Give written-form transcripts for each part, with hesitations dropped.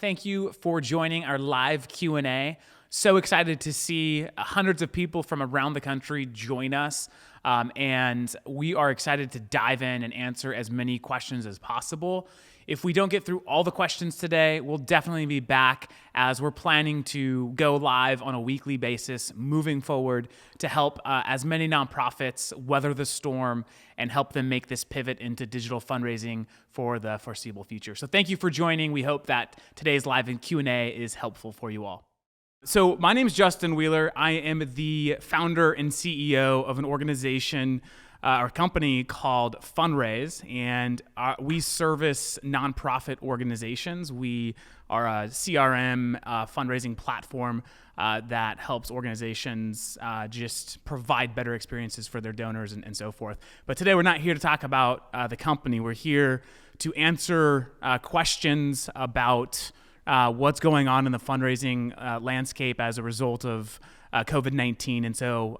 Thank you for joining our live Q&A. So excited to see hundreds of people from around the country join us. And we are excited to dive in and answer as many questions as possible. If we don't get through all the questions today, we'll definitely be back as we're planning to go live on a weekly basis moving forward to help as many nonprofits weather the storm and help them make this pivot into digital fundraising for the foreseeable future. So thank you for joining. We hope that today's live and Q&A is helpful for you all. So my name is Justin Wheeler. I am the founder and CEO of an organization or company called Funraise, and we service nonprofit organizations. We are a CRM fundraising platform that helps organizations just provide better experiences for their donors and so forth. But today we're not here to talk about the company. We're here to answer questions about what's going on in the fundraising landscape as a result of COVID-19. And so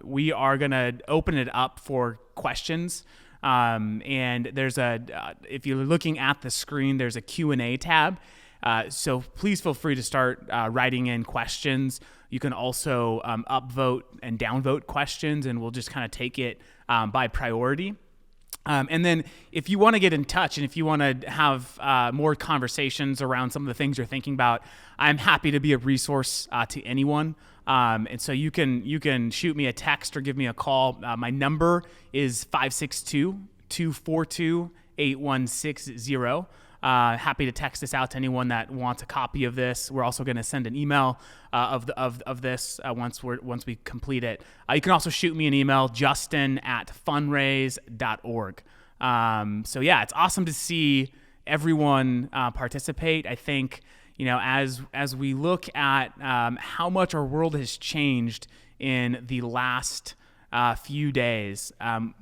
we are going to open it up for questions. And there's if you're looking at the screen, there's a Q&A tab. So please feel free to start writing in questions. You can also upvote and downvote questions, and we'll just kind of take it by priority. And then if you want to get in touch and if you want to have more conversations around some of the things you're thinking about, I'm happy to be a resource to anyone. And so you can shoot me a text or give me a call. My number is 562-242-8160. Happy to text this out to anyone that wants a copy of this. We're also going to send an email of this once we complete it. You can also shoot me an email, justin@funraise.org. So yeah, it's awesome to see everyone participate. I think, as we look at how much our world has changed in the last few days,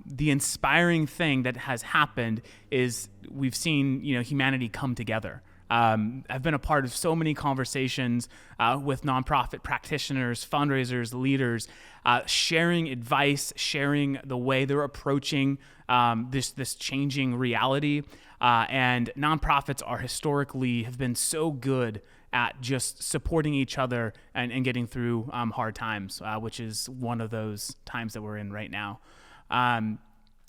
the inspiring thing that has happened is we've seen, humanity come together. I've been a part of so many conversations with nonprofit practitioners, fundraisers, leaders, sharing advice, sharing the way they're approaching this changing reality. And nonprofits historically have been so good at just supporting each other and getting through hard times, which is one of those times that we're in right now.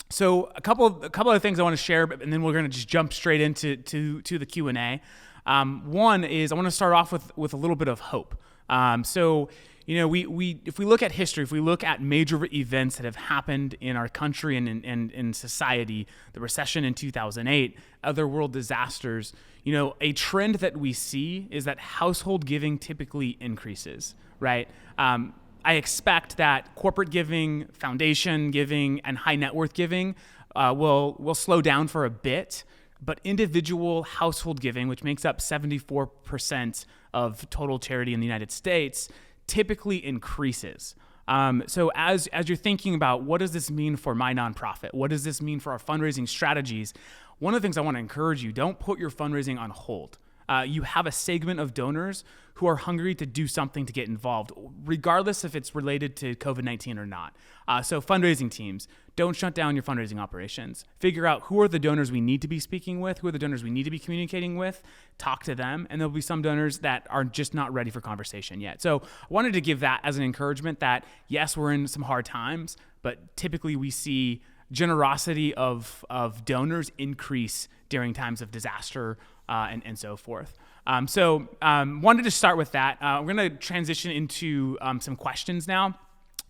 So a couple of things I want to share, and then we're going to just jump straight into the Q&A. One is I want to start off with a little bit of hope. We if we look at history, if we look at major events that have happened in our country and in society, the recession in 2008, other world disasters, a trend that we see is that household giving typically increases, right? I expect that corporate giving, foundation giving, and high net worth giving will slow down for a bit, but individual household giving, which makes up 74% of total charity in the United States, typically increases. So as you're thinking about what does this mean for my nonprofit? What does this mean for our fundraising strategies? One of the things I want to encourage you, don't put your fundraising on hold. You have a segment of donors who are hungry to do something to get involved, regardless if it's related to COVID-19 or not. So fundraising teams, don't shut down your fundraising operations. Figure out who are the donors we need to be speaking with, who are the donors we need to be communicating with, talk to them, and there'll be some donors that are just not ready for conversation yet. So I wanted to give that as an encouragement that, yes, we're in some hard times, but typically we see generosity of donors increase during times of disaster and so forth. Wanted to start with that. We're going to transition into some questions now.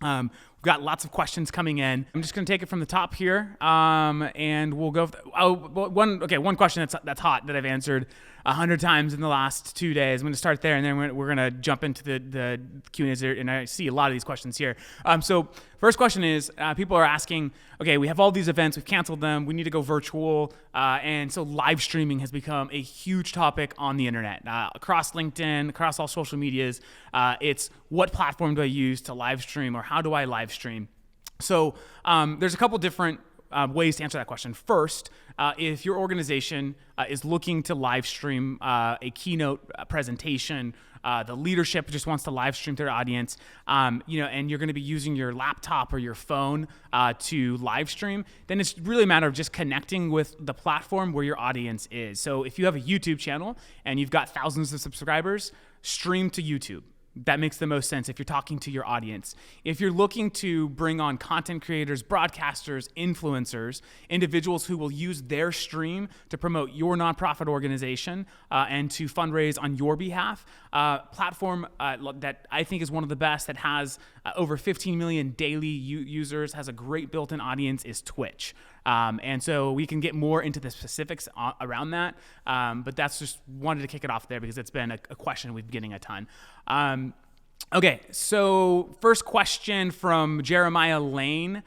We've got lots of questions coming in. I'm just going to take it from the top here, and we'll go. One question that's hot that I've answered 100 times in the last 2 days. I'm going to start there, and then we're going to jump into the Q&As there, and I see a lot of these questions here. So first question is, people are asking, okay, we have all these events, we've canceled them, we need to go virtual, and so live streaming has become a huge topic on the internet, across LinkedIn, across all social medias. It's what platform do I use to live stream, or how do I live stream? So there's a couple different ways to answer that question. First, if your organization is looking to live stream a keynote presentation, the leadership just wants to live stream to their audience, and you're going to be using your laptop or your phone to live stream, then it's really a matter of just connecting with the platform where your audience is. So if you have a YouTube channel and you've got thousands of subscribers, stream to YouTube. That makes the most sense if you're talking to your audience. If you're looking to bring on content creators, broadcasters, influencers, individuals who will use their stream to promote your nonprofit organization and to fundraise on your behalf, platform that I think is one of the best, that has over 15 million daily users, has a great built-in audience, is Twitch. And so we can get more into the specifics around that, but that's just wanted to kick it off there because it's been a question we've been getting a ton. Okay, so first question from Jeremiah Lane.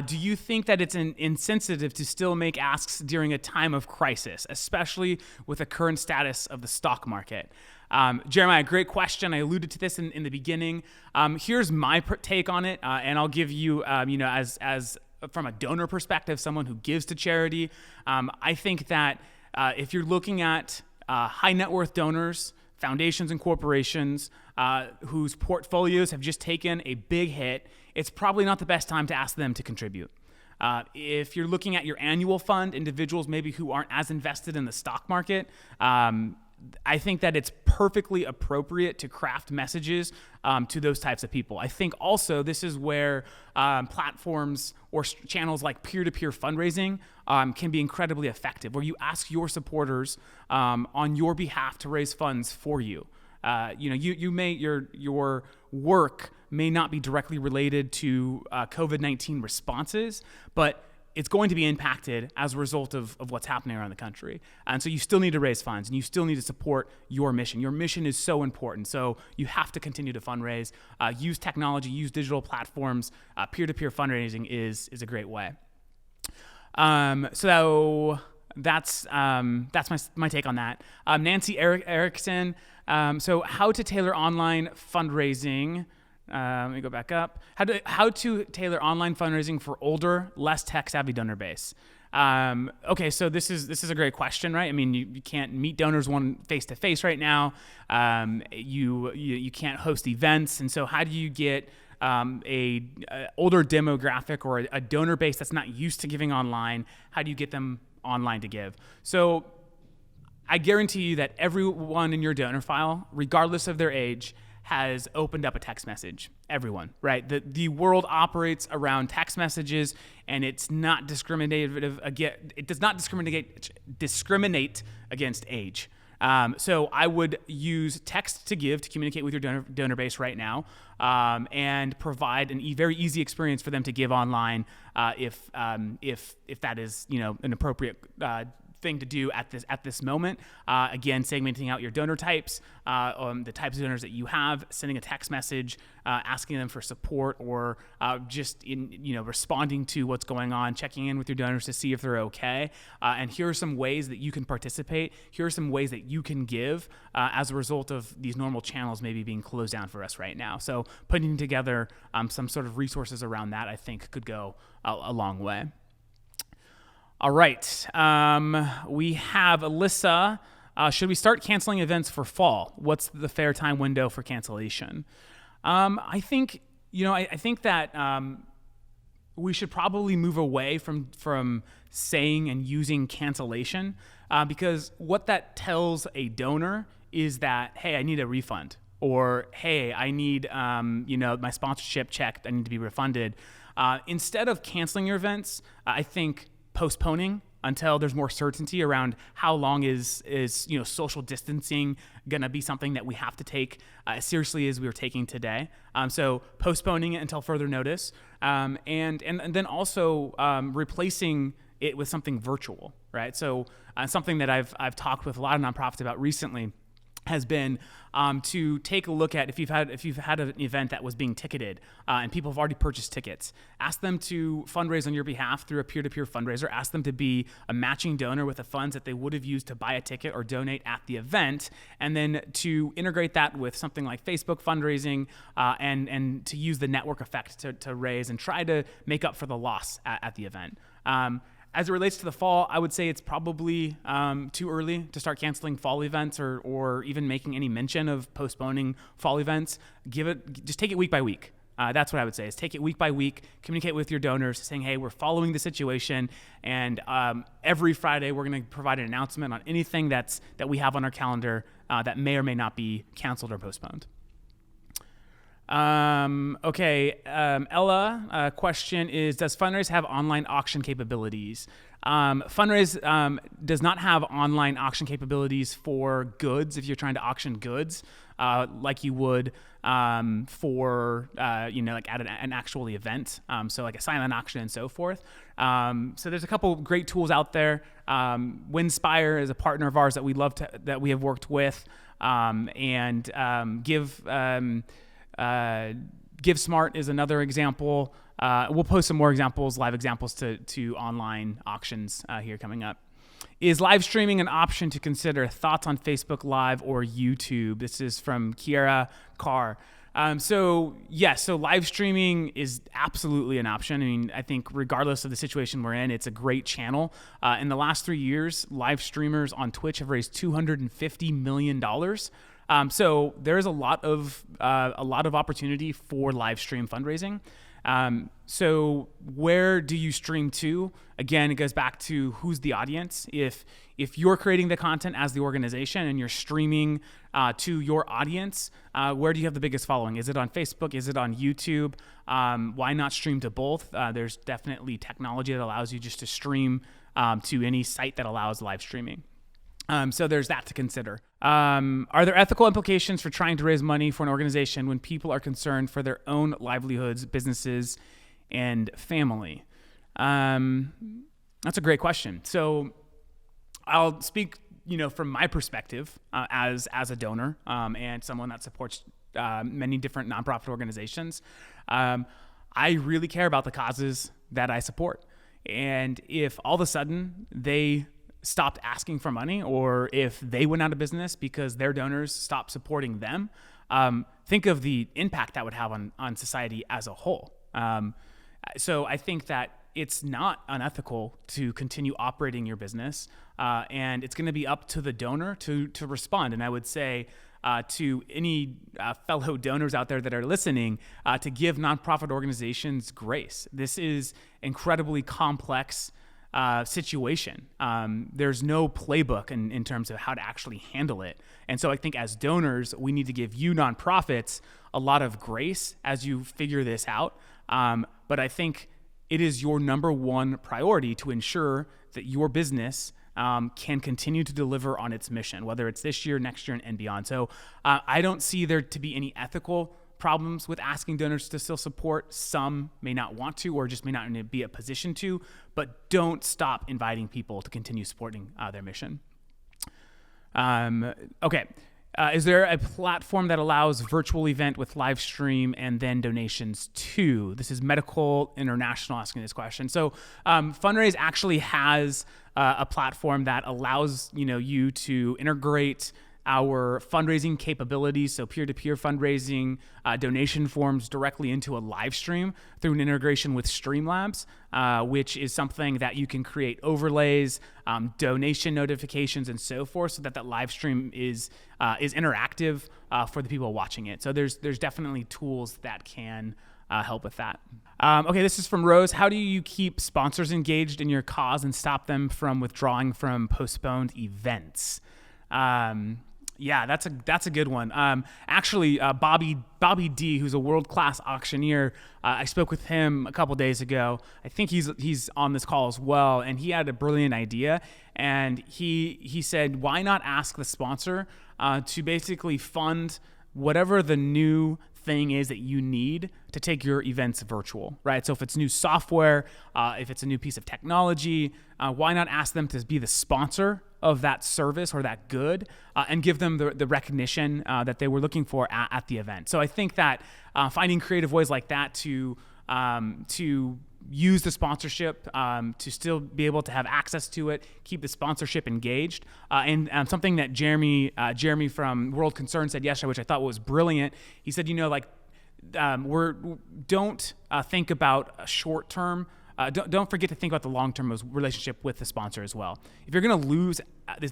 Do you think that it's insensitive to still make asks during a time of crisis, especially with the current status of the stock market? Jeremiah, great question. I alluded to this in the beginning. Here's my take on it, and I'll give you, as from a donor perspective, someone who gives to charity. I think that if you're looking at high net worth donors, foundations and corporations whose portfolios have just taken a big hit, it's probably not the best time to ask them to contribute. If you're looking at your annual fund, individuals maybe who aren't as invested in the stock market, I think that it's perfectly appropriate to craft messages to those types of people. I think also this is where platforms or channels like peer-to-peer fundraising can be incredibly effective, where you ask your supporters on your behalf to raise funds for you. You may your work may not be directly related to COVID-19 responses, but it's going to be impacted as a result of what's happening around the country. And so you still need to raise funds and you still need to support your mission. Your mission is so important. So you have to continue to fundraise, use technology, use digital platforms. Peer-to-peer fundraising is a great way. So that's my take on that. Nancy Erickson. So how to tailor online fundraising. Let me go back up. How to tailor online fundraising for older, less tech-savvy donor base. Okay, so this is a great question, right? I mean, you can't meet donors one face-to-face right now. You can't host events, and so how do you get a older demographic or a donor base that's not used to giving online? How do you get them online to give? So I guarantee you that everyone in your donor file, regardless of their age, has opened up a text message. Everyone, right? The world operates around text messages, and it's not discriminative. It does not discriminate against age. So I would use text to give to communicate with your donor base right now, and provide a very easy experience for them to give online if that is an appropriate thing to do at this moment. Again, segmenting out your donor types, the types of donors that you have, sending a text message, asking them for support, or just responding to what's going on, checking in with your donors to see if they're okay. And here are some ways that you can participate. Here are some ways that you can give as a result of these normal channels maybe being closed down for us right now. So putting together some sort of resources around that, I think, could go a long way. All right, we have Alyssa. Should we start canceling events for fall? What's the fair time window for cancellation? I think that we should probably move away from saying and using cancellation, because what that tells a donor is that, hey, I need a refund, or hey, I need my sponsorship check, I need to be refunded. Instead of canceling your events, I think postponing until there's more certainty around how long is social distancing going to be something that we have to take as seriously as we are taking today. So postponing it until further notice, and then also replacing it with something virtual, right? So something that I've talked with a lot of nonprofits about recently has been to take a look at if you've had an event that was being ticketed and people have already purchased tickets, ask them to fundraise on your behalf through a peer-to-peer fundraiser. Ask them to be a matching donor with the funds that they would have used to buy a ticket or donate at the event, and then to integrate that with something like Facebook fundraising and to use the network effect to raise and try to make up for the loss at the event. As it relates to the fall, I would say it's probably too early to start canceling fall events or even making any mention of postponing fall events. Just take it week by week. That's what I would say, is take it week by week, communicate with your donors saying, hey, we're following the situation, and every Friday we're going to provide an announcement on anything that we have on our calendar that may or may not be canceled or postponed. Ella, question is, does Fundraise have online auction capabilities? Fundraise does not have online auction capabilities for goods if you're trying to auction goods like you would for, like at an actual event. So like a silent auction and so forth. So there's a couple great tools out there. Winspire is a partner of ours that we have worked with, and GiveSmart is another example. We'll post some more examples, live examples to online auctions here coming up. Is live streaming an option to consider? Thoughts on Facebook Live or YouTube? This is from Kiera Carr. So live streaming is absolutely an option. I mean, I think regardless of the situation we're in, it's a great channel. In the last 3 years, live streamers on Twitch have raised $250 million. So there's a lot of opportunity for live stream fundraising. So where do you stream to? Again, it goes back to who's the audience. If you're creating the content as the organization and you're streaming to your audience, where do you have the biggest following? Is it on Facebook? Is it on YouTube? Why not stream to both? There's definitely technology that allows you just to stream to any site that allows live streaming. So there's that to consider. Are there ethical implications for trying to raise money for an organization when people are concerned for their own livelihoods, businesses, and family? That's a great question. So I'll speak, from my perspective as a donor and someone that supports many different nonprofit organizations. I really care about the causes that I support. And if all of a sudden they stopped asking for money, or if they went out of business because their donors stopped supporting them, think of the impact that would have on society as a whole. So I think that it's not unethical to continue operating your business, and it's going to be up to the donor to respond. And I would say to any fellow donors out there that are listening, to give nonprofit organizations grace. This is incredibly complex situation. There's no playbook in terms of how to actually handle it. And so I think as donors, we need to give you nonprofits a lot of grace as you figure this out. But I think it is your number one priority to ensure that your business can continue to deliver on its mission, whether it's this year, next year, and beyond. So I don't see there to be any ethical problems with asking donors to still support. Some may not want to, or just may not be in a position to, but don't stop inviting people to continue supporting their mission. Is there a platform that allows virtual event with live stream and then donations too? This is Medical International asking this question. So Fundraise actually has a platform that allows you to integrate our fundraising capabilities, so peer-to-peer fundraising, donation forms directly into a live stream through an integration with Streamlabs, which is something that you can create overlays, donation notifications, and so forth, so that live stream is interactive for the people watching it. So there's definitely tools that can help with that. This is from Rose. How do you keep sponsors engaged in your cause and stop them from withdrawing from postponed events? Yeah, that's a good one. Bobby D, who's a world-class auctioneer, I spoke with him a couple days ago. I think he's on this call as well, and he had a brilliant idea. And he said, why not ask the sponsor to basically fund whatever the new thing is that you need to take your events virtual, right? So if it's new software, if it's a new piece of technology, why not ask them to be the sponsor of that service or that good, and give them the recognition that they were looking for at the event. So I think that finding creative ways like that to use the sponsorship, to still be able to have access to it, keep the sponsorship engaged, and something that Jeremy from World Concern said yesterday, which I thought was brilliant. He said, don't think about a short-term don't forget to think about the long-term relationship with the sponsor as well. If you're going to lose,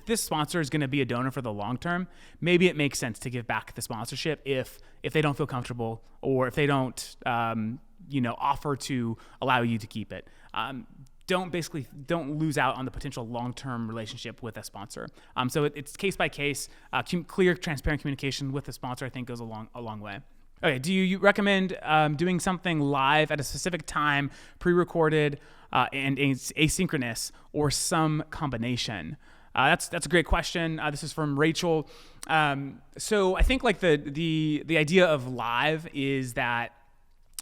this sponsor is going to be a donor for the long term, maybe it makes sense to give back the sponsorship if they don't feel comfortable, or if they don't offer to allow you to keep it. Don't lose out on the potential long-term relationship with a sponsor. So it's case by case. Clear, transparent communication with the sponsor, I think, goes a long way. Okay, do you recommend doing something live at a specific time, pre-recorded, and asynchronous, or some combination? That's a great question. This is from Rachel. So I think like the idea of live is that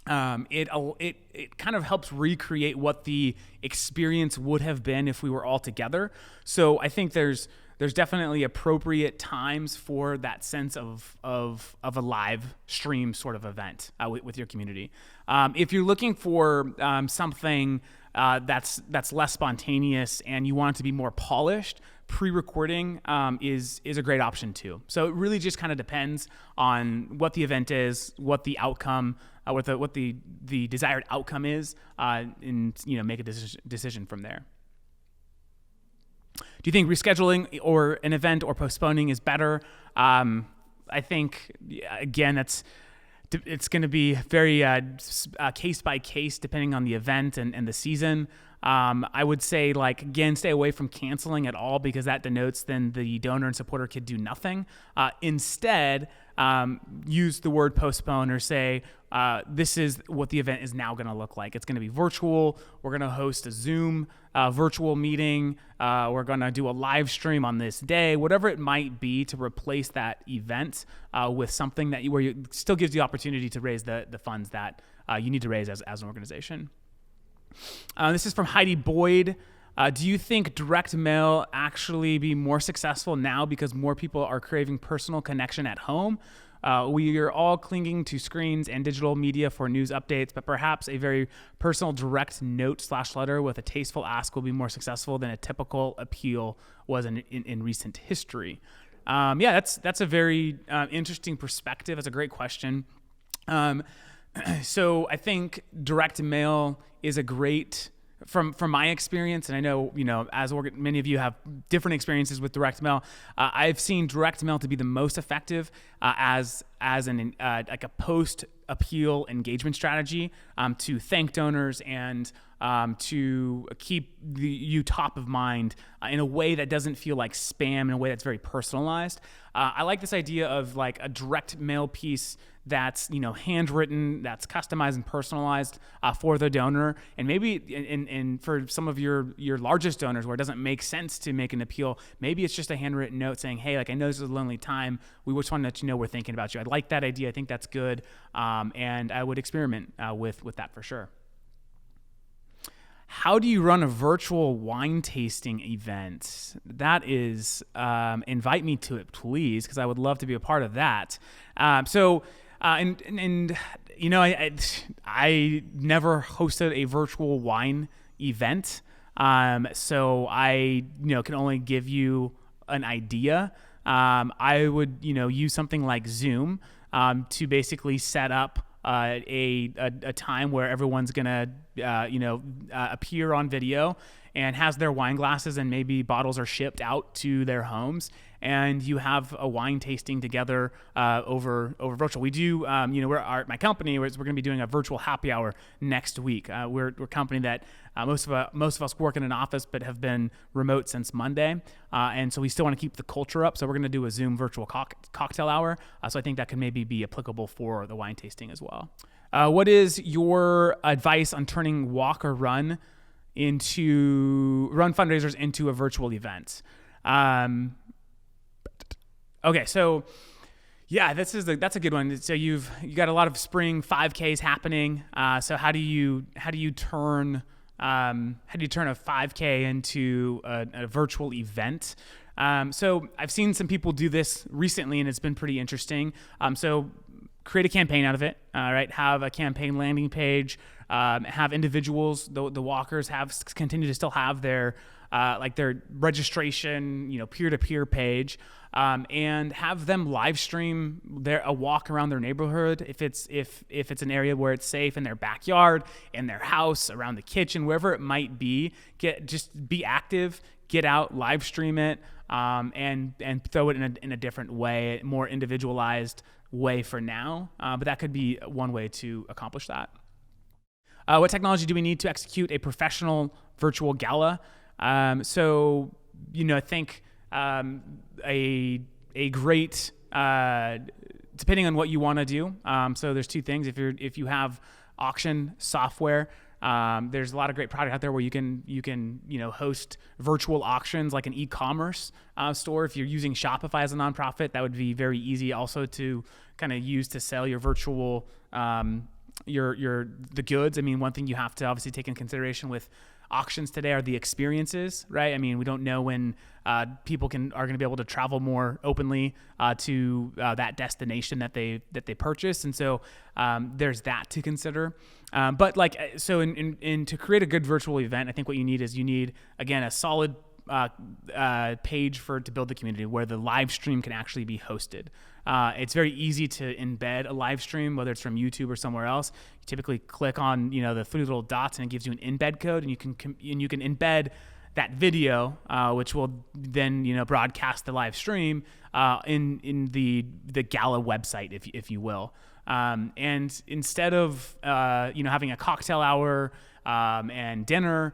it kind of helps recreate what the experience would have been if we were all together. So I think there's definitely appropriate times for that sense of a live stream sort of event with your community. If you're looking for something that's less spontaneous and you want it to be more polished, pre-recording is a great option too. So it really just kind of depends on what the event is, what the outcome, what the desired outcome is, and make a decision from there. Do you think rescheduling or an event or postponing is better? I think again it's going to be very case by case depending on the event and the season. I would say, again, stay away from canceling at all, because that denotes then the donor and supporter could do nothing. Instead, use the word postpone, or say, this is what the event is now going to look like. It's going to be virtual. We're going to host a Zoom virtual meeting. We're going to do a live stream on this day, whatever it might be, to replace that event with something where you still gives you the opportunity to raise the funds that you need to raise as an organization. This is from Heidi Boyd. Do you think direct mail actually be more successful now because more people are craving personal connection at home? We are all clinging to screens and digital media for news updates, but perhaps a very personal direct note/letter with a tasteful ask will be more successful than a typical appeal was in recent history. That's a very interesting perspective. That's a great question. So I think direct mail is a great, from my experience, and I know, many of you have different experiences with direct mail. I've seen direct mail to be the most effective as a post appeal engagement strategy to thank donors and to keep you top of mind in a way that doesn't feel like spam, in a way that's very personalized. I like this idea of a direct mail piece that's handwritten, that's customized and personalized for the donor, and maybe and for some of your largest donors where it doesn't make sense to make an appeal, maybe it's just a handwritten note saying, hey, I know this is a lonely time, we just want to let you know we're thinking about you. I like that idea. I think that's good, and I would experiment with that for sure. How do you run a virtual wine tasting event? That is, invite me to it, please, because I would love to be a part of that. I never hosted a virtual wine event, so I can only give you an idea. I would use something like Zoom to basically set up a time where everyone's gonna appear on video and has their wine glasses, and maybe bottles are shipped out to their homes, and you have a wine tasting together over virtual. We do, my company, we're going to be doing a virtual happy hour next week. We're a company that most of us work in an office but have been remote since Monday, and so we still want to keep the culture up. So we're going to do a Zoom virtual cocktail hour. So I think that could maybe be applicable for the wine tasting as well. What is your advice on turning walk or run fundraisers into a virtual event? Okay, so yeah, that's a good one. So you got a lot of spring 5Ks happening. So how do you turn a 5K into a virtual event? So I've seen some people do this recently, and it's been pretty interesting. So create a campaign out of it, right? Have a campaign landing page, have individuals, the walkers continue to still have their like their registration, peer-to-peer page, and have them live stream a walk around their neighborhood. If it's an area where it's safe, in their backyard, in their house, around the kitchen, wherever it might be, just be active, get out, live stream it, and throw it in a different way, more individualized way for now. But that could be one way to accomplish that. What technology do we need to execute a professional virtual gala? I think a great, depending on what you want to do. So there's two things. If you have auction software, there's a lot of great product out there where you can host virtual auctions like an e-commerce store. If you're using Shopify as a nonprofit, that would be very easy also to kind of use to sell your virtual the goods. I mean, one thing you have to obviously take in consideration with auctions today are the experiences, right? I mean, we don't know when people are going to be able to travel more openly to that destination that they purchase, and so there's that to consider. But to create a good virtual event, I think what you need is again a solid page to build the community where the live stream can actually be hosted. It's very easy to embed a live stream, whether it's from YouTube or somewhere else. You typically click on the three little dots and it gives you an embed code, and you can embed that video, which will then broadcast the live stream in the gala website, if you will. And instead of having a cocktail hour and dinner,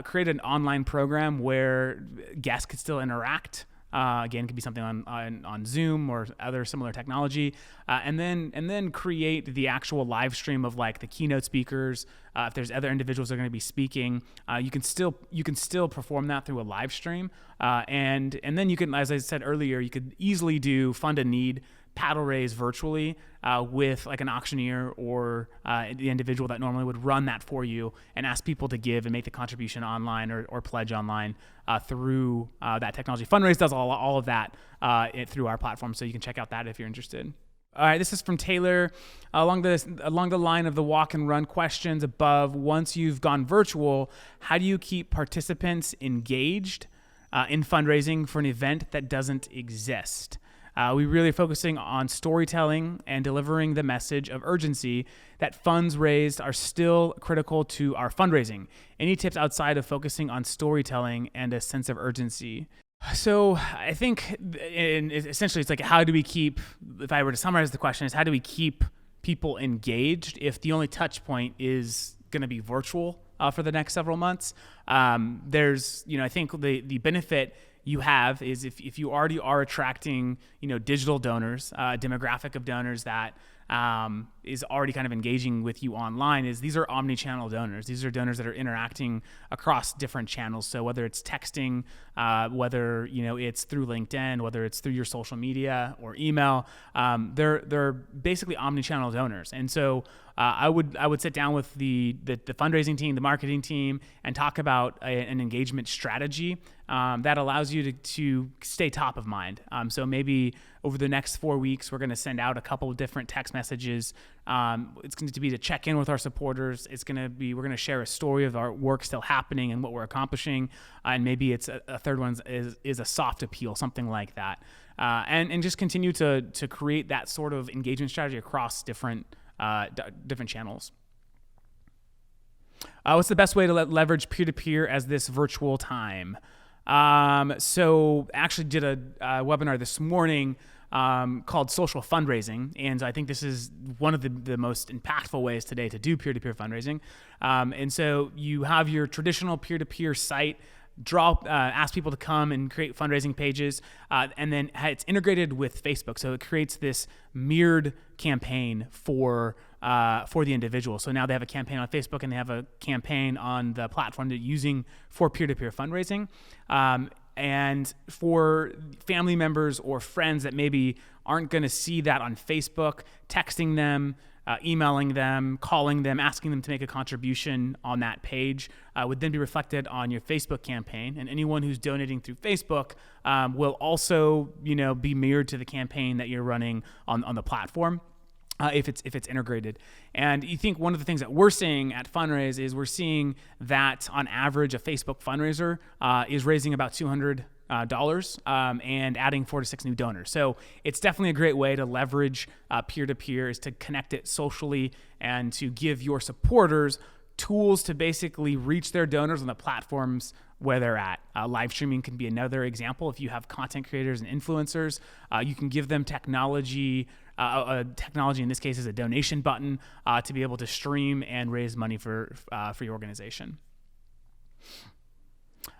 create an online program where guests could still interact. Again, it could be something on Zoom or other similar technology, and then create the actual live stream of like the keynote speakers. If there's other individuals that are going to be speaking, you can still perform that through a live stream, and then you can, as I said earlier, you could easily do fund a need paddle raise virtually with like an auctioneer or the individual that normally would run that for you and ask people to give and make the contribution online or pledge online through that technology. Fundraise does all of that through our platform, so you can check out that if you're interested. All right, this is from Taylor. Along the line of the walk and run questions above, once you've gone virtual, how do you keep participants engaged in fundraising for an event that doesn't exist? We really are focusing on storytelling and delivering the message of urgency that funds raised are still critical to our fundraising. Any tips outside of focusing on storytelling and a sense of urgency? So I think essentially it's like, how do we keep, if I were to summarize the question, is how do we keep people engaged if the only touch point is going to be virtual for the next several months? There's, I think the benefit you have is if you already are attracting, digital donors, a demographic of donors that is already kind of engaging with you online, is these are omni-channel donors. These are donors that are interacting across different channels. So whether it's texting, whether it's through LinkedIn, whether it's through your social media or email, they're basically omni-channel donors. And so I would sit down with the fundraising team, the marketing team, and talk about an engagement strategy that allows you to stay top of mind. So maybe over the next 4 weeks, we're going to send out a couple of different text messages. It's going to be to check in with our supporters. We're going to share a story of our work still happening and what we're accomplishing. And maybe it's a third one is a soft appeal, something like that. And just continue to create that sort of engagement strategy across different channels. What's the best way to leverage peer-to-peer as this virtual time? So actually did a webinar this morning called Social Fundraising, and I think this is one of the most impactful ways today to do peer-to-peer fundraising. And so you have your traditional peer-to-peer site, ask people to come and create fundraising pages, and then it's integrated with Facebook. So it creates this mirrored campaign for the individual. So now they have a campaign on Facebook and they have a campaign on the platform they're using for peer-to-peer fundraising. And for family members or friends that maybe aren't going to see that on Facebook, texting them, emailing them, calling them, asking them to make a contribution on that page would then be reflected on your Facebook campaign. And anyone who's donating through Facebook will also, be mirrored to the campaign that you're running on the platform. if it's integrated. And you think one of the things that we're seeing at Fundraise is we're seeing that on average a Facebook fundraiser is raising about $200 and adding 4 to 6 new donors. So it's definitely a great way to leverage peer-to-peer, is to connect it socially and to give your supporters tools to basically reach their donors on the platforms where they're at. Live streaming can be another example. If you have content creators and influencers, you can give them technology. Technology in this case is a donation button to be able to stream and raise money for your organization.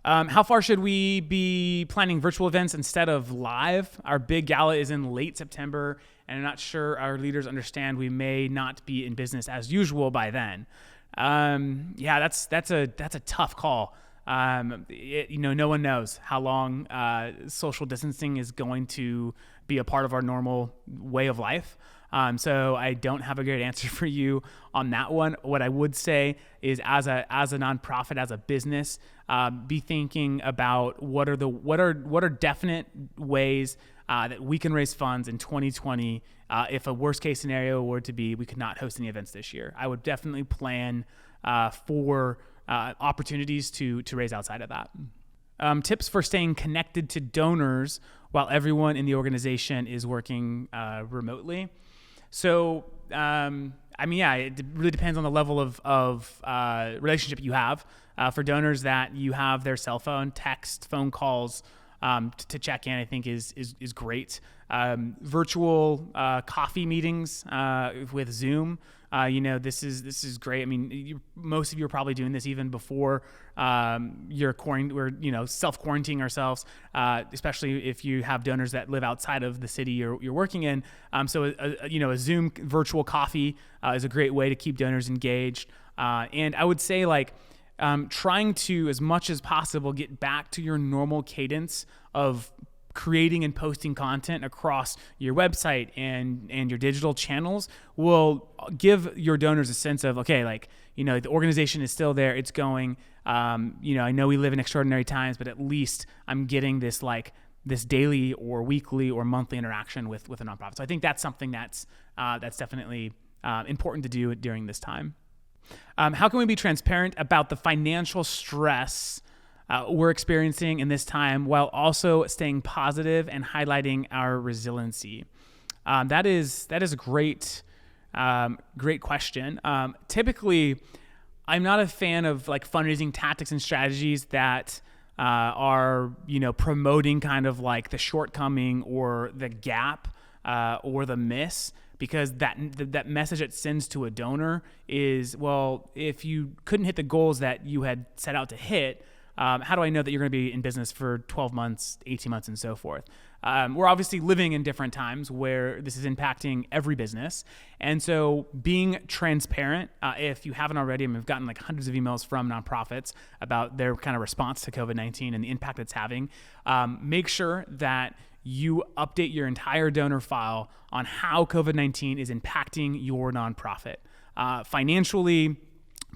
How far should we be planning virtual events instead of live? Our big gala is in late September, and I'm not sure our leaders understand we may not be in business as usual by then. That's a tough call. No one knows how long social distancing is going to be a part of our normal way of life. So I don't have a great answer for you on that one. What I would say is, as a nonprofit, as a business, be thinking about what are definite ways that we can raise funds in 2020. If a worst case scenario were to be we could not host any events this year, I would definitely plan for opportunities to raise outside of that. Tips for staying connected to donors while everyone in the organization is working remotely. So, it really depends on the level of relationship you have. For donors that you have their cell phone, text, phone calls to check in, I think is great. Virtual coffee meetings with Zoom. This is great. I mean, most of you are probably doing this even before we're self-quarantining ourselves, especially if you have donors that live outside of the city you're working in. So a Zoom virtual coffee is a great way to keep donors engaged. And I would say trying to, as much as possible, get back to your normal cadence of creating and posting content across your website and your digital channels will give your donors a sense of, the organization is still there, it's going. I know we live in extraordinary times, but at least I'm getting this daily or weekly or monthly interaction with a nonprofit. So I think that's something that's definitely important to do during this time. How can we be transparent about the financial stress we're experiencing in this time while also staying positive and highlighting our resiliency? That is a great question. Typically, I'm not a fan of fundraising tactics and strategies that are promoting kind of the shortcoming or the gap or the miss. Because that message it sends to a donor is, well, if you couldn't hit the goals that you had set out to hit, how do I know that you're going to be in business for 12 months, 18 months, and so forth? We're obviously living in different times where this is impacting every business. And so being transparent, if you haven't already, we've gotten hundreds of emails from nonprofits about their kind of response to COVID-19 and the impact it's having. Make sure that you update your entire donor file on how COVID-19 is impacting your nonprofit, financially,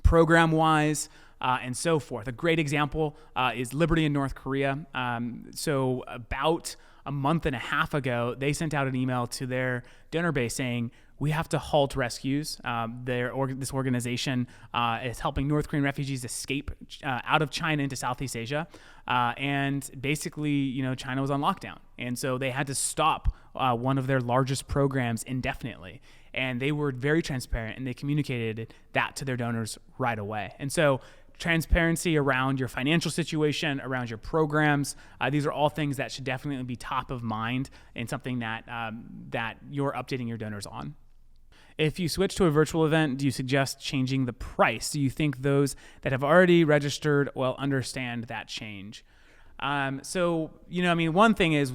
program-wise, and so forth. A great example is Liberty in North Korea. So about a month and a half ago, they sent out an email to their donor base saying, we have to halt rescues. This organization is helping North Korean refugees escape out of China into Southeast Asia. And basically, China was on lockdown. And so they had to stop one of their largest programs indefinitely. And they were very transparent, and they communicated that to their donors right away. And so transparency around your financial situation, around your programs, these are all things that should definitely be top of mind and something that you're updating your donors on. If you switch to a virtual event, do you suggest changing the price? Do you think those that have already registered will understand that change? One thing is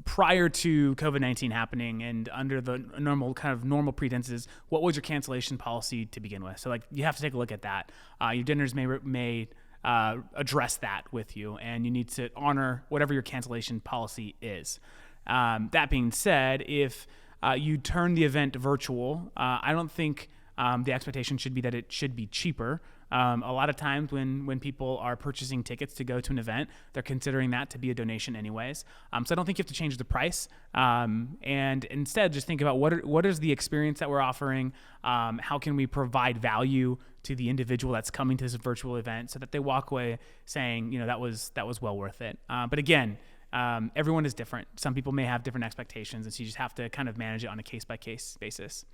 prior to COVID-19 happening and under the normal pretenses, what was your cancellation policy to begin with? So you have to take a look at that. Your donors may address that with you, and you need to honor whatever your cancellation policy is. That being said, if you turn the event virtual, I don't think the expectation should be that it should be cheaper. A lot of times when people are purchasing tickets to go to an event, they're considering that to be a donation anyways. So I don't think you have to change the price. And instead, just think about what is the experience that we're offering? How can we provide value to the individual that's coming to this virtual event so that they walk away saying, that was well worth it. But again, everyone is different. Some people may have different expectations, and so you just have to kind of manage it on a case-by-case basis.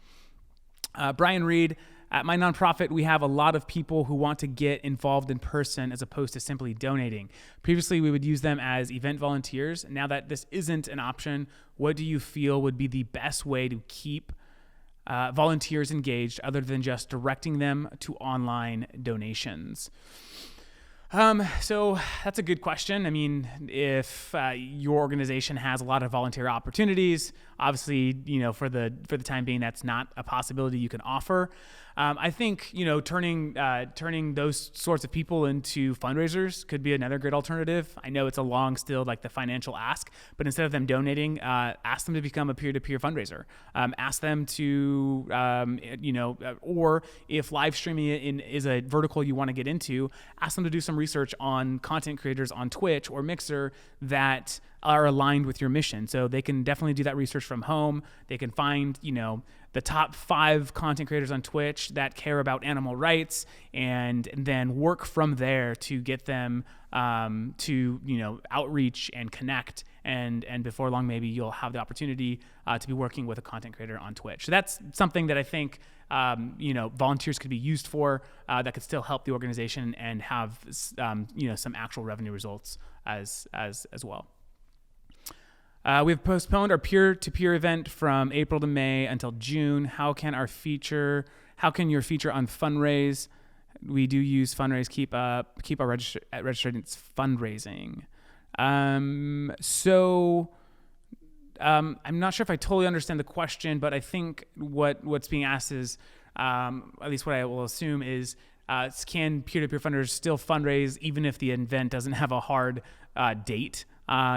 Brian Reed, at my nonprofit, we have a lot of people who want to get involved in person as opposed to simply donating. Previously, we would use them as event volunteers. Now that this isn't an option, what do you feel would be the best way to keep volunteers engaged other than just directing them to online donations? So that's a good question. I mean, if your organization has a lot of volunteer opportunities, obviously, for the time being, that's not a possibility you can offer. I think, turning those sorts of people into fundraisers could be another good alternative. I know it's a long still, like the financial ask, but instead of them donating, ask them to become a peer-to-peer fundraiser. Ask them to, or if live streaming is a vertical you want to get into, ask them to do some research on content creators on Twitch or Mixer that are aligned with your mission. So they can definitely do that research from home. They can find, the top 5 content creators on Twitch that care about animal rights, and then work from there to get them to outreach and connect. And before long, maybe you'll have the opportunity to be working with a content creator on Twitch. So that's something that I think volunteers could be used for, that could still help the organization and have some actual revenue results as well. We've postponed our peer-to-peer event from April to May until June. How can your feature on Funraise? We do use Funraise. Keep our registered. It's fundraising. I'm not sure if I totally understand the question, but I think what's being asked is, at least what I will assume is, can peer-to-peer funders still fundraise even if the event doesn't have a hard date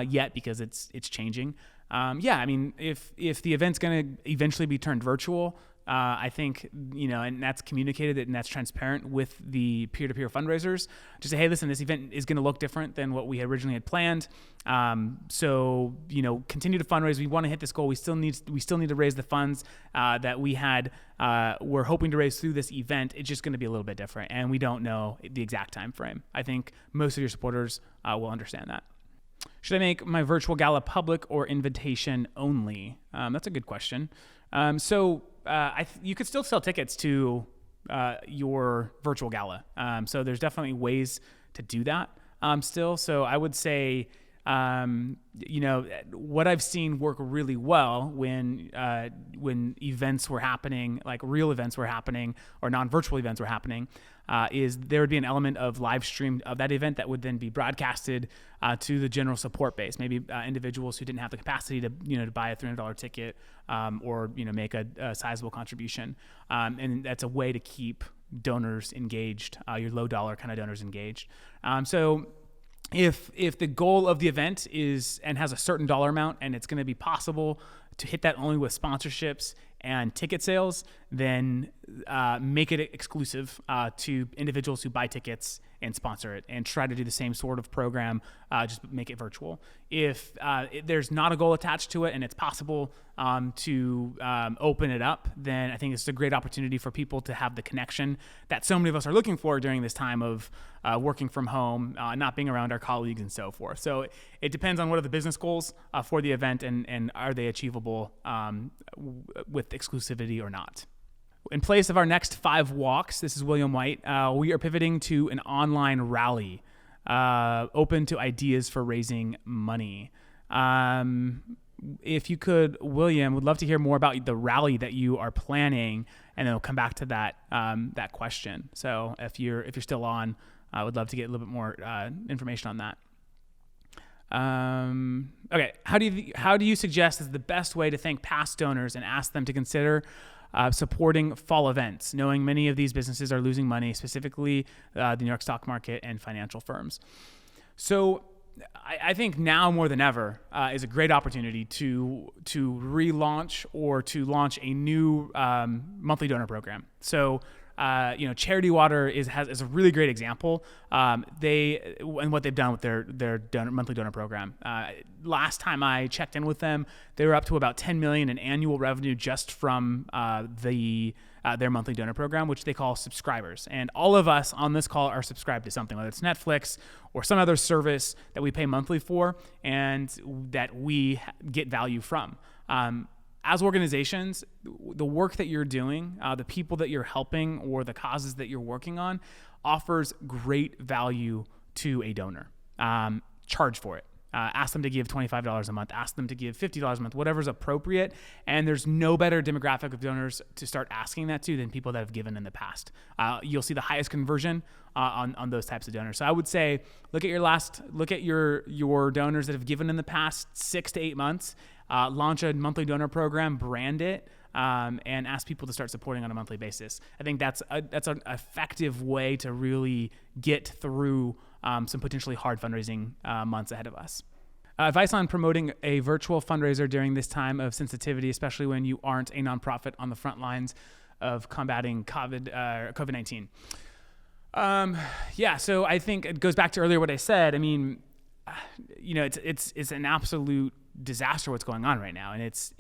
yet, because it's changing? I mean, if the event's going to eventually be turned virtual, I think, and that's communicated and that's transparent with the peer-to-peer fundraisers. Just say, hey, listen, this event is going to look different than what we originally had planned. So continue to fundraise. We want to hit this goal. We still need to raise the funds that we're hoping to raise through this event. It's just going to be a little bit different, and we don't know the exact time frame. I think most of your supporters will understand that. Should I make my virtual gala public or invitation only? That's a good question. You could still sell tickets to your virtual gala. So there's definitely ways to do that still. So I would say, what I've seen work really well when events were happening, like real events were happening or non-virtual events were happening, is there would be an element of live stream of that event that would then be broadcasted to the general support base, maybe individuals who didn't have the capacity to buy a $300 ticket or make a sizable contribution, and that's a way to keep donors engaged, your low dollar kind of donors engaged. So if the goal of the event is and has a certain dollar amount and it's going to be possible to hit that only with sponsorships and ticket sales, then make it exclusive to individuals who buy tickets and sponsor it, and try to do the same sort of program, just make it virtual. If there's not a goal attached to it and it's possible to open it up, then I think it's a great opportunity for people to have the connection that so many of us are looking for during this time of working from home, not being around our colleagues and so forth. So it depends on what are the business goals for the event, and are they achievable with exclusivity or not. In place of our next 5 walks, this is William White, we are pivoting to an online rally, open to ideas for raising money. If you could, William, would love to hear more about the rally that you are planning, and then we'll come back to that question. So if you're still on, I would love to get a little bit more information on that. Okay, how do you suggest is the best way to thank past donors and ask them to consider supporting fall events, knowing many of these businesses are losing money, specifically the New York stock market and financial firms? So I think now more than ever is a great opportunity to relaunch or to launch a new monthly donor program. So, Charity Water is a really great example. And what they've done with their monthly donor program. Last time I checked in with them, they were up to about $10 million in annual revenue just from their monthly donor program, which they call subscribers. And all of us on this call are subscribed to something, whether it's Netflix or some other service that we pay monthly for and that we get value from. As organizations, the work that you're doing, the people that you're helping, or the causes that you're working on offers great value to a donor. Charge for it. Ask them to give $25 a month, ask them to give $50 a month, whatever's appropriate. And there's no better demographic of donors to start asking that to than people that have given in the past. You'll see the highest conversion on those types of donors. So I would say, look at your donors that have given in the past 6 to 8 months, launch a monthly donor program, brand it, and ask people to start supporting on a monthly basis. I think that's an effective way to really get through some potentially hard fundraising months ahead of us. Advice on promoting a virtual fundraiser during this time of sensitivity, especially when you aren't a nonprofit on the front lines of combating COVID-19. So I think it goes back to earlier what I said. I mean, it's an absolute disaster what's going on right now, and it's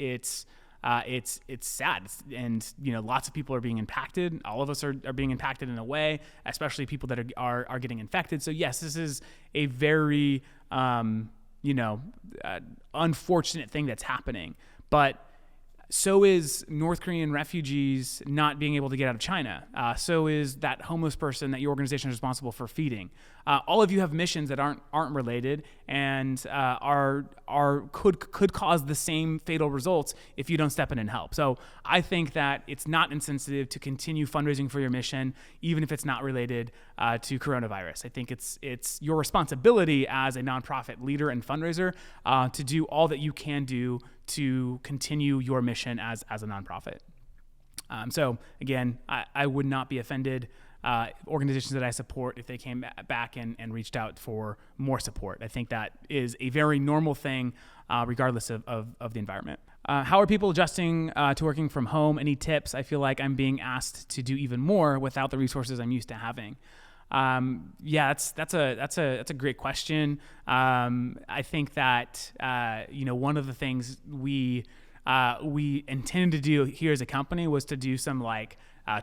sad, and lots of people are being impacted. All of us are being impacted in a way, especially people that are getting infected. So yes, this is a very unfortunate thing that's happening, but so is North Korean refugees not being able to get out of China. So is that homeless person that your organization is responsible for feeding. All of you have missions that aren't related and could cause the same fatal results if you don't step in and help. So I think that it's not insensitive to continue fundraising for your mission, even if it's not related to coronavirus. I think it's your responsibility as a nonprofit leader and fundraiser to do all that you can do to continue your mission as a nonprofit. So again, I would not be offended organizations that I support if they came back and reached out for more support. I think that is a very normal thing regardless of the environment. How are people adjusting to working from home? Any tips? I feel like I'm being asked to do even more without the resources I'm used to having. That's a great question. I think that one of the things we intended to do here as a company was to do some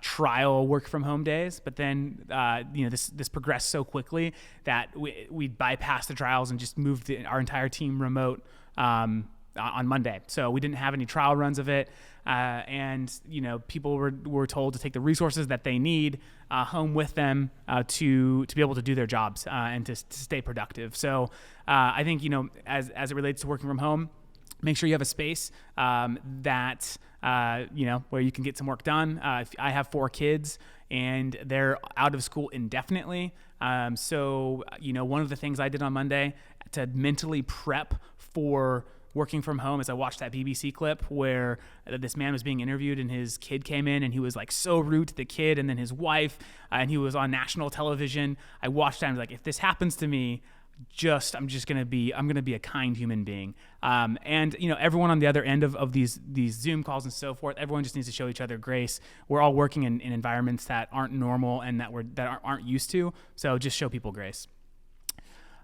trial work from home days, but then this progressed so quickly that we bypassed the trials and just moved our entire team remote on Monday. So we didn't have any trial runs of it. And people were told to take the resources that they need home with them to be able to do their jobs and to stay productive. So I think as it relates to working from home, make sure you have a space that where you can get some work done. I have 4 kids and they're out of school indefinitely. So one of the things I did on Monday to mentally prep for working from home is I watched that BBC clip where this man was being interviewed and his kid came in and he was so rude to the kid and then his wife, and he was on national television. I watched that and was if this happens to me, I'm going to be a kind human being. And everyone on the other end of these Zoom calls and so forth, everyone just needs to show each other grace. We're all working in environments that aren't normal and that aren't used to. So just show people grace.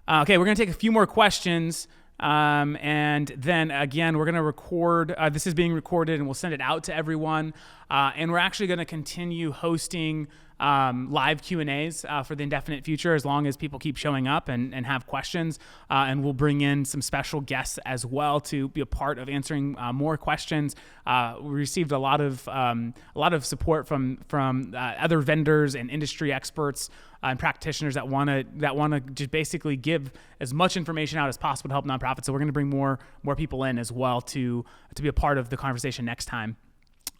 Okay, we're going to take a few more questions. And then again, we're going to record, this is being recorded and we'll send it out to everyone. And we're actually going to continue hosting live Q&As for the indefinite future as long as people keep showing up and have questions. And we'll bring in some special guests as well to be a part of answering more questions. We received a lot of support from other vendors and industry experts and practitioners that want to just basically give as much information out as possible to help nonprofits. So we're going to bring more people in as well to be a part of the conversation next time.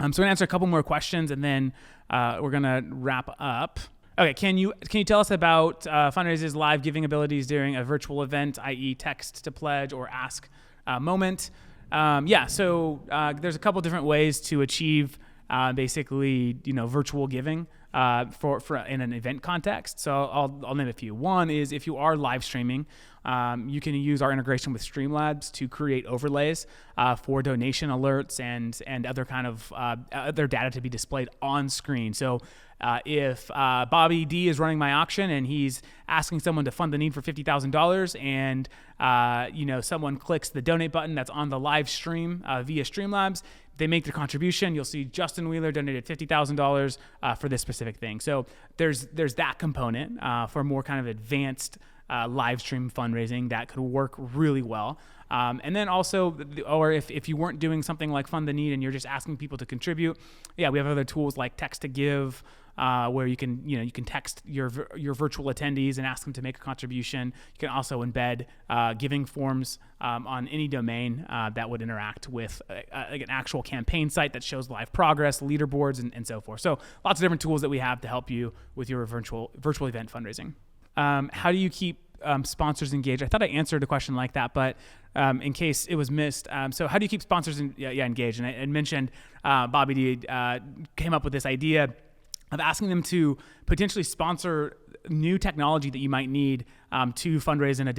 So we're going to answer a couple more questions and then we're going to wrap up. Okay, can you tell us about Fundraise's live giving abilities during a virtual event, i.e. text to pledge or ask moment? So there's a couple different ways to achieve basically virtual giving for in an event context. So I'll name a few. One is if you are live streaming You can use our integration with Streamlabs to create overlays for donation alerts and other kind of other data to be displayed on screen. So if Bobby D is running my auction and he's asking someone to fund the need for $50,000, and someone clicks the donate button that's on the live stream via Streamlabs, they make their contribution. You'll see Justin Wheeler donated $50,000 for this specific thing. So there's that component for more kind of advanced live stream fundraising that could work really well. And then also, or if you weren't doing something like Fund the Need and you're just asking people to contribute, we have other tools like Text to Give, where you can text your virtual attendees and ask them to make a contribution. You can also embed giving forms on any domain that would interact with an actual campaign site that shows live progress, leaderboards, and so forth. So lots of different tools that we have to help you with your virtual event fundraising. How do you keep sponsors engaged? I thought I answered a question like that, but in case it was missed, so how do you keep sponsors engaged? And I mentioned Bobby D came up with this idea of asking them to potentially sponsor new technology that you might need to fundraise in a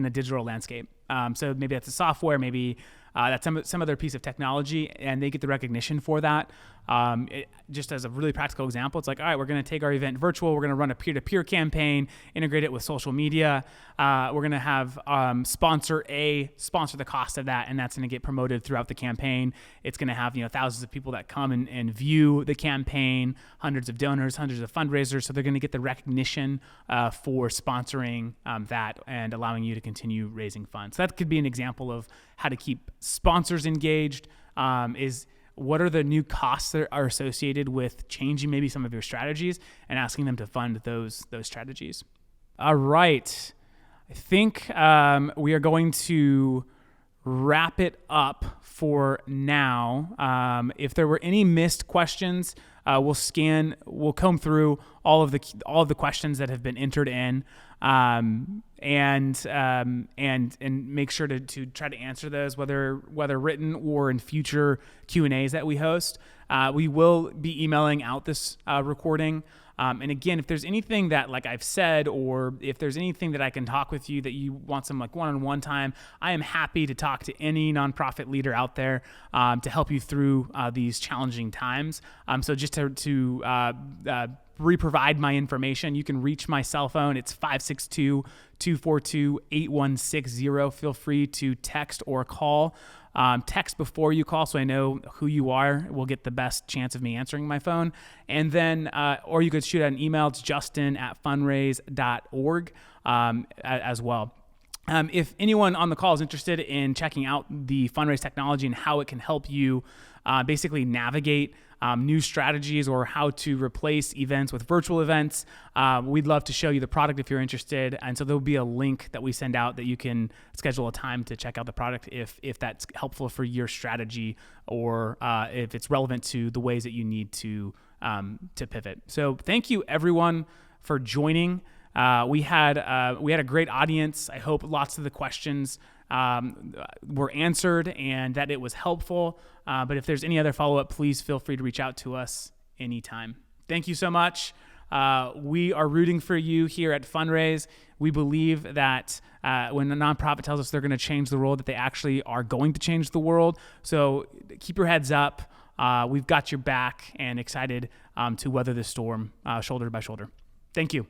digital landscape. So maybe that's a software, maybe that's some other piece of technology, and they get the recognition for that. Just as a really practical example, it's like, all right, we're going to take our event virtual. We're going to run a peer-to-peer campaign, integrate it with social media. We're going to have sponsor A sponsor the cost of that, and that's going to get promoted throughout the campaign. It's going to have thousands of people that come and view the campaign, hundreds of donors, hundreds of fundraisers. So they're going to get the recognition for sponsoring that and allowing you to continue raising funds. So that could be an example of how to keep sponsors engaged. Is what are the new costs that are associated with changing maybe some of your strategies and asking them to fund those strategies. All right. I think we are going to wrap it up for now. If there were any missed questions, we'll comb through all of the questions that have been entered in, and make sure to try to answer those, whether written or in future Q&As that we host. We will be emailing out this recording. And again, if there's anything that I've said, or if there's anything that I can talk with you that you want some one-on-one time, I am happy to talk to any nonprofit leader out there to help you through these challenging times. So just to re-provide my information, you can reach my cell phone. It's 562-242-8160. Feel free to text or call. Text before you call so I know who you are. We'll get the best chance of me answering my phone. And then, or you could shoot out an email. It's justin@fundraise.org as well. If anyone on the call is interested in checking out the Fundraise technology and how it can help you basically navigate new strategies or how to replace events with virtual events, we'd love to show you the product if you're interested. And so there'll be a link that we send out that you can schedule a time to check out the product if that's helpful for your strategy, or if it's relevant to the ways that you need to pivot. So thank you everyone for joining. We had a great audience. I hope lots of the questions were answered and that it was helpful. But if there's any other follow-up, please feel free to reach out to us anytime. Thank you so much. We are rooting for you here at Fundraise. We believe that when a nonprofit tells us they're going to change the world, that they actually are going to change the world. So keep your heads up. We've got your back and excited to weather this storm shoulder by shoulder. Thank you.